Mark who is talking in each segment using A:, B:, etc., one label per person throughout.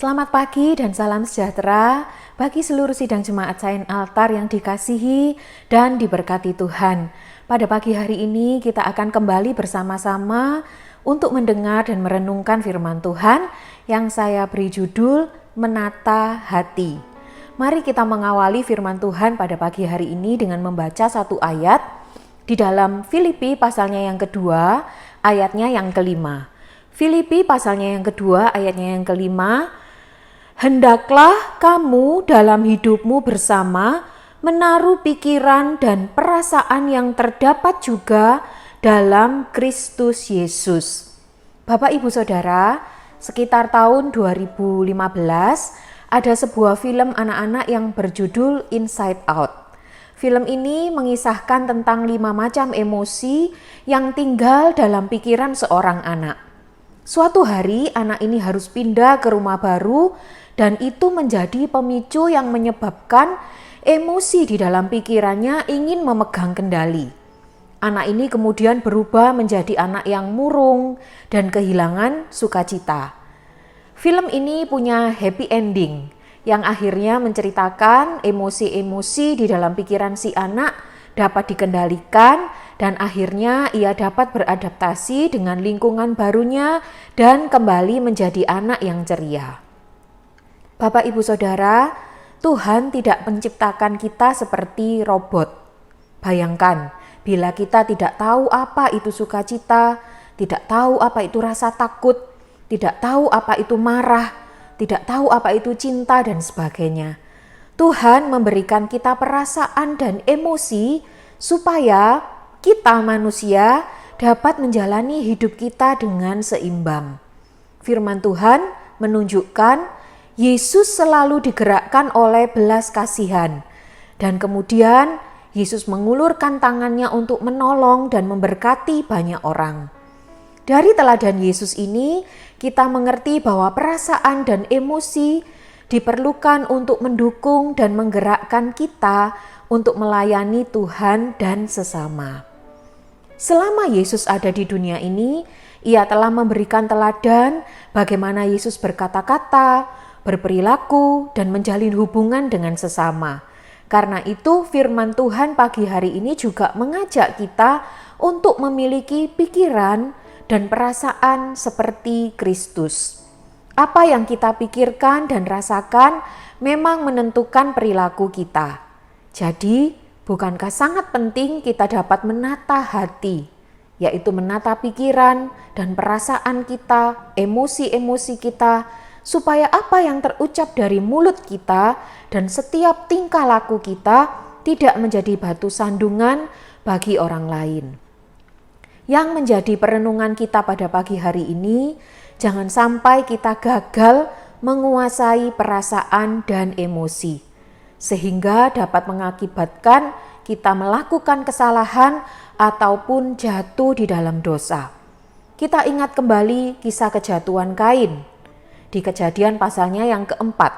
A: Selamat pagi dan salam sejahtera bagi seluruh sidang jemaat Saint Altar yang dikasihi dan diberkati Tuhan. Pada pagi hari ini kita akan kembali bersama-sama untuk mendengar dan merenungkan firman Tuhan yang saya beri judul Menata Hati. Mari kita mengawali firman Tuhan pada pagi hari ini dengan membaca satu ayat di dalam Filipi pasalnya yang kedua, ayatnya yang kelima. Filipi pasalnya yang kedua, ayatnya yang kelima. Hendaklah kamu dalam hidupmu bersama menaruh pikiran dan perasaan yang terdapat juga dalam Kristus Yesus. Bapak Ibu Saudara, sekitar tahun 2015 ada sebuah film anak-anak yang berjudul Inside Out. Film ini mengisahkan tentang 5 macam emosi yang tinggal dalam pikiran seorang anak. Suatu hari anak ini harus pindah ke rumah baru dan itu menjadi pemicu yang menyebabkan emosi di dalam pikirannya ingin memegang kendali. Anak ini kemudian berubah menjadi anak yang murung dan kehilangan sukacita. Film ini punya happy ending yang akhirnya menceritakan emosi-emosi di dalam pikiran si anak dapat dikendalikan dan akhirnya ia dapat beradaptasi dengan lingkungan barunya dan kembali menjadi anak yang ceria. Bapak Ibu Saudara, Tuhan tidak menciptakan kita seperti robot. Bayangkan, bila kita tidak tahu apa itu sukacita, tidak tahu apa itu rasa takut, tidak tahu apa itu marah, tidak tahu apa itu cinta dan sebagainya. Tuhan memberikan kita perasaan dan emosi supaya kita manusia dapat menjalani hidup kita dengan seimbang. Firman Tuhan menunjukkan Yesus selalu digerakkan oleh belas kasihan dan kemudian Yesus mengulurkan tangannya untuk menolong dan memberkati banyak orang. Dari teladan Yesus ini kita mengerti bahwa perasaan dan emosi diperlukan untuk mendukung dan menggerakkan kita untuk melayani Tuhan dan sesama. Selama Yesus ada di dunia ini, Ia telah memberikan teladan bagaimana Yesus berkata-kata, berperilaku, dan menjalin hubungan dengan sesama. Karena itu firman Tuhan pagi hari ini juga mengajak kita untuk memiliki pikiran dan perasaan seperti Kristus. Apa yang kita pikirkan dan rasakan memang menentukan perilaku kita. Jadi, bukankah sangat penting kita dapat menata hati, yaitu menata pikiran dan perasaan kita, emosi-emosi kita, supaya apa yang terucap dari mulut kita dan setiap tingkah laku kita tidak menjadi batu sandungan bagi orang lain. Yang menjadi perenungan kita pada pagi hari ini, jangan sampai kita gagal menguasai perasaan dan emosi, sehingga dapat mengakibatkan kita melakukan kesalahan ataupun jatuh di dalam dosa. Kita ingat kembali kisah kejatuhan Kain. Di Kejadian pasalnya yang keempat,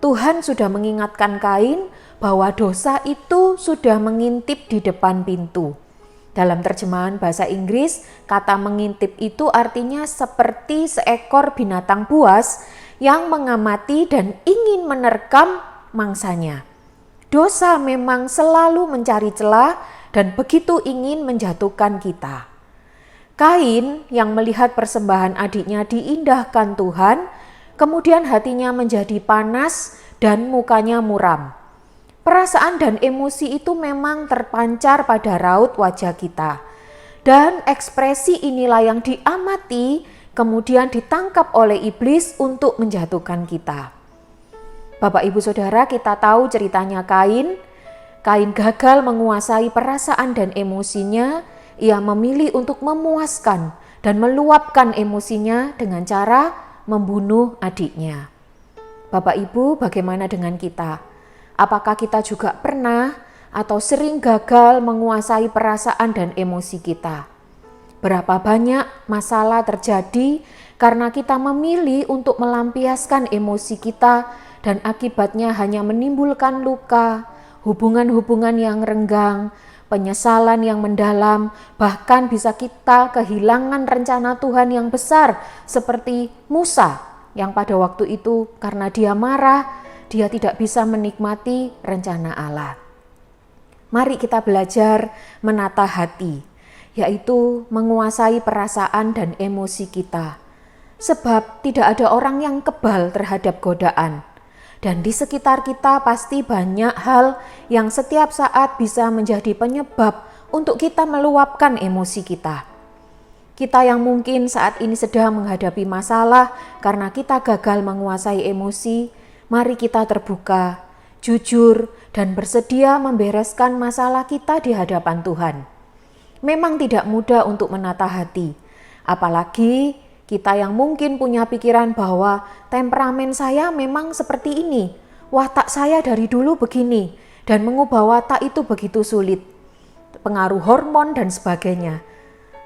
A: Tuhan sudah mengingatkan Kain bahwa dosa itu sudah mengintip di depan pintu. Dalam terjemahan bahasa Inggris, kata mengintip itu artinya seperti seekor binatang buas yang mengamati dan ingin menerkam mangsanya. Dosa memang selalu mencari celah dan begitu ingin menjatuhkan kita. Kain yang melihat persembahan adiknya diindahkan Tuhan, kemudian hatinya menjadi panas dan mukanya muram. Perasaan dan emosi itu memang terpancar pada raut wajah kita. Dan ekspresi inilah yang diamati, kemudian ditangkap oleh iblis untuk menjatuhkan kita. Bapak Ibu Saudara, kita tahu ceritanya Kain. Kain gagal menguasai perasaan dan emosinya. Ia memilih untuk memuaskan dan meluapkan emosinya dengan cara membunuh adiknya. Bapak Ibu, bagaimana dengan kita? Apakah kita juga pernah atau sering gagal menguasai perasaan dan emosi kita? Berapa banyak masalah terjadi karena kita memilih untuk melampiaskan emosi kita dan akibatnya hanya menimbulkan luka, hubungan-hubungan yang renggang, penyesalan yang mendalam, bahkan bisa kita kehilangan rencana Tuhan yang besar seperti Musa yang pada waktu itu karena dia marah, dia tidak bisa menikmati rencana Allah. Mari kita belajar menata hati, yaitu menguasai perasaan dan emosi kita. Sebab tidak ada orang yang kebal terhadap godaan. Dan di sekitar kita pasti banyak hal yang setiap saat bisa menjadi penyebab untuk kita meluapkan emosi kita. Kita yang mungkin saat ini sedang menghadapi masalah karena kita gagal menguasai emosi, mari kita terbuka, jujur, dan bersedia membereskan masalah kita di hadapan Tuhan. Memang tidak mudah untuk menata hati, apalagi kita yang mungkin punya pikiran bahwa temperamen saya memang seperti ini, watak saya dari dulu begini, dan mengubah watak itu begitu sulit, pengaruh hormon dan sebagainya.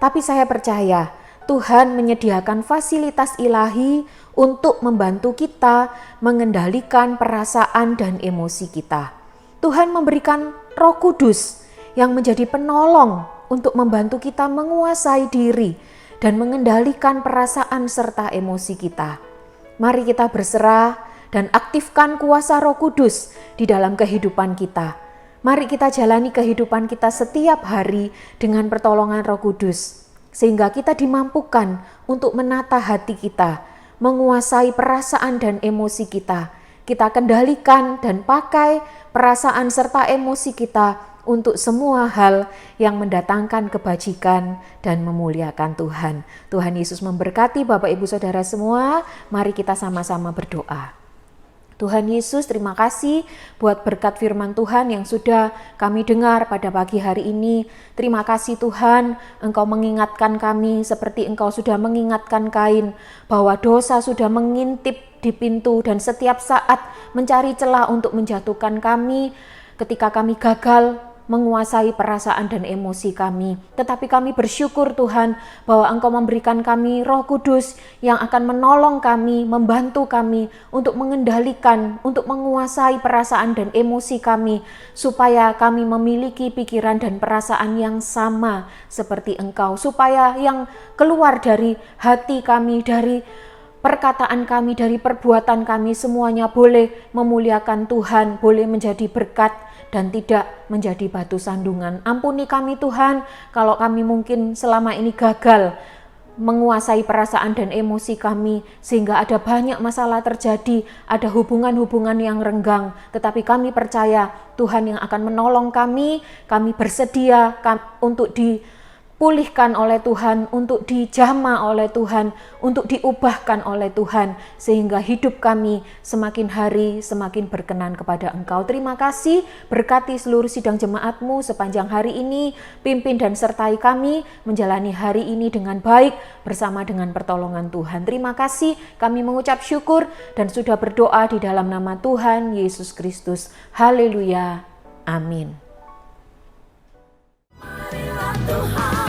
A: Tapi saya percaya Tuhan menyediakan fasilitas ilahi untuk membantu kita mengendalikan perasaan dan emosi kita. Tuhan memberikan Roh Kudus yang menjadi penolong untuk membantu kita menguasai diri dan mengendalikan perasaan serta emosi kita. Mari kita berserah dan aktifkan kuasa Roh Kudus di dalam kehidupan kita. Mari kita jalani kehidupan kita setiap hari dengan pertolongan Roh Kudus, sehingga kita dimampukan untuk menata hati kita, menguasai perasaan dan emosi kita. Kita kendalikan dan pakai perasaan serta emosi kita untuk semua hal yang mendatangkan kebajikan dan memuliakan Tuhan. Tuhan Yesus memberkati Bapak Ibu Saudara semua. Mari kita sama-sama berdoa. Tuhan Yesus, terima kasih buat berkat firman Tuhan yang sudah kami dengar pada pagi hari ini. Terima kasih Tuhan, Engkau mengingatkan kami seperti Engkau sudah mengingatkan Kain bahwa dosa sudah mengintip di pintu dan setiap saat mencari celah untuk menjatuhkan kami ketika kami gagal menguasai perasaan dan emosi kami. Tetapi kami bersyukur Tuhan bahwa Engkau memberikan kami Roh Kudus yang akan menolong kami, membantu kami untuk mengendalikan, untuk menguasai perasaan dan emosi kami, supaya kami memiliki pikiran dan perasaan yang sama seperti Engkau, supaya yang keluar dari hati kami, dari perkataan kami, dari perbuatan kami, semuanya boleh memuliakan Tuhan, boleh menjadi berkat dan tidak menjadi batu sandungan. Ampuni kami Tuhan, kalau kami mungkin selama ini gagal menguasai perasaan dan emosi kami, sehingga ada banyak masalah terjadi, ada hubungan-hubungan yang renggang. Tetapi kami percaya Tuhan yang akan menolong kami bersedia untuk dipulihkan oleh Tuhan, untuk dijamah oleh Tuhan, untuk diubahkan oleh Tuhan, sehingga hidup kami semakin hari semakin berkenan kepada Engkau. Terima kasih, berkati seluruh sidang jemaat-Mu sepanjang hari ini, pimpin dan sertai kami menjalani hari ini dengan baik bersama dengan pertolongan Tuhan. Terima kasih, kami mengucap syukur dan sudah berdoa di dalam nama Tuhan Yesus Kristus. Haleluya, amin.
B: Marilah Tuhan